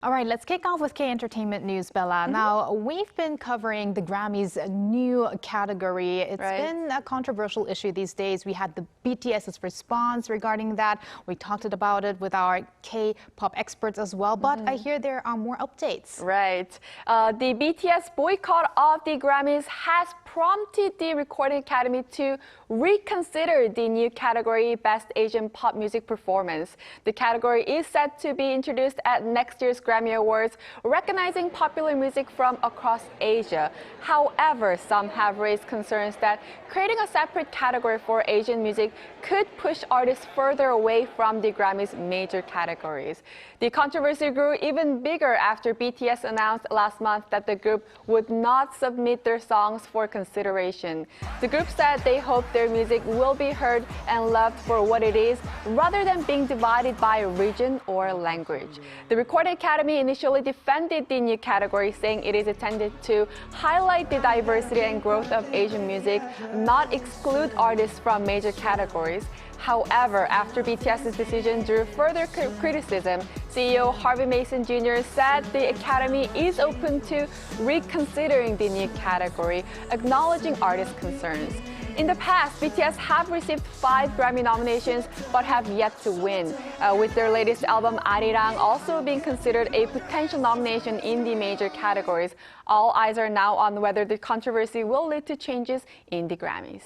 All right, let's kick off with K-Entertainment News, Bella. Now, we've been covering the Grammys' new category. It's been a controversial issue these days. We had the BTS's response regarding that. We talked about it with our K-pop experts as well, but I hear there are more updates. Right. The BTS boycott of the Grammys has prompted the Recording Academy to reconsider the new category, Best Asian Pop Music Performance. The category is set to be introduced at next year's Grammy Awards, recognizing popular music from across Asia. However, some have raised concerns that creating a separate category for Asian music could push artists further away from the Grammys' major categories. The controversy grew even bigger after BTS announced last month that the group would not submit their songs for consideration. The group said they hope their music will be heard and loved for what it is, rather than being divided by region or language. The Recording Academy initially defended the new category, saying it is intended to highlight the diversity and growth of Asian music, not exclude artists from major categories. However, after BTS's decision drew further criticism, CEO Harvey Mason Jr. said the Academy is open to reconsidering the new category, acknowledging artists' concerns. In the past, BTS have received 5 Grammy nominations but have yet to win, with their latest album Arirang also being considered a potential nomination in the major categories. All eyes are now on whether the controversy will lead to changes in the Grammys.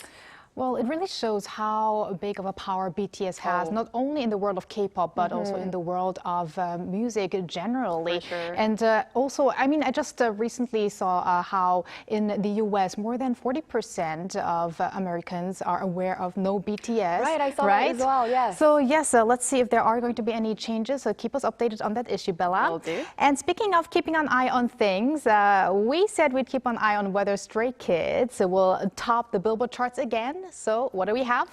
Well, it really shows how big of a power BTS has, not only in the world of K-pop, but also in the world of music generally. For sure. And also, I mean, I just recently saw how in the US, more than 40% of Americans are aware of no BTS. Right, I saw that as well, yes. So yes, let's see if there are going to be any changes. So keep us updated on that issue, Bella. Will do. And speaking of keeping an eye on things, we said we'd keep an eye on whether Stray Kids will top the Billboard charts again. So what do we have?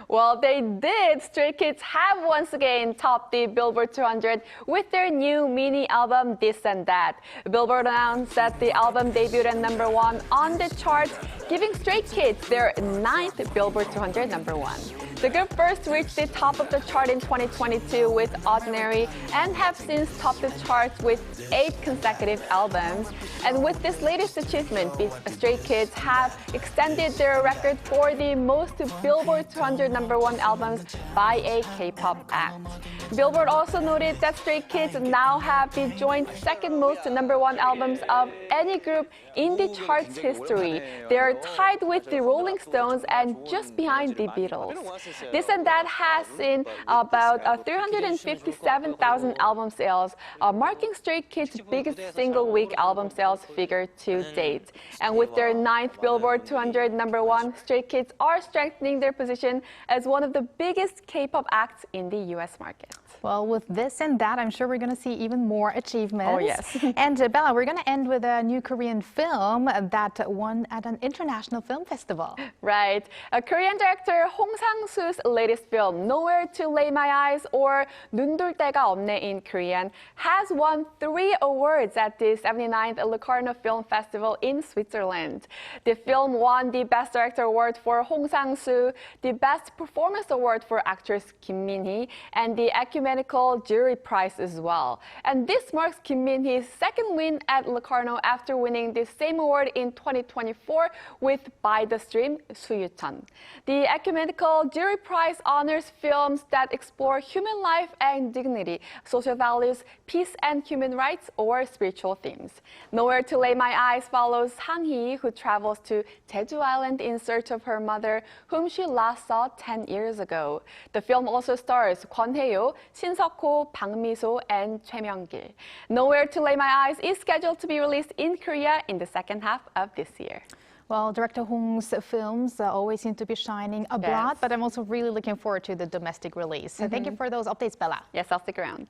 Well, they did. Stray Kids have once again topped the Billboard 200 with their new mini album, This and That. Billboard announced that the album debuted at #1 on the charts, giving Stray Kids their 9th Billboard 200 #1. The group first reached the top of the chart in 2022 with Ordinary and have since topped the charts with 8 consecutive albums. And with this latest achievement, Stray Kids have extended their record for the most Billboard 200 #1 albums by a K-pop act. Billboard also noted that Stray Kids now have the joint second most #1 albums of any group in the chart's history. They are tied with the Rolling Stones and just behind the Beatles. This and That has seen about 357,000 album sales, marking Stray Kids' biggest single-week album sales figure to date. And with their 9th Billboard 200 #1, Stray Kids are strengthening their position as one of the biggest K-pop acts in the U.S. market. Well, with This and That, I'm sure we're going to see even more achievements. Oh, yes. And Bella, we're going to end with a new Korean film that won at an international film festival. Right. Korean director Hong Sang-soo's latest film, Nowhere to Lay My Eyes, or 눈 둘 데가 없네 in Korean, has won 3 awards at the 79th Locarno Film Festival in Switzerland. The film won the Best Director Award for Hong Sang-soo, the Best Performance Award for actress Kim Min-hee, and the Ecumenical Jury Prize as well. And this marks Kim Min-hee's second win at Locarno after winning the same award in 2024 with By the Stream, Soo-yu-chun. The Ecumenical Jury Prize honors films that explore human life and dignity, social values, peace and human rights, or spiritual themes. Nowhere to Lay My Eyes follows Han-hee, who travels to Jeju Island in search of her mother, whom she last saw 10 years ago. The film also stars Kwon Hae-yo, Shin Seok-ho, Bang Mi-so, and Choi Myung-gil. Nowhere to Lay My Eyes is scheduled to be released in Korea in the second half of this year. Well, director Hong's films always seem to be shining abroad, but I'm also really looking forward to the domestic release. So thank you for those updates, Bella. Yes, I'll stick around.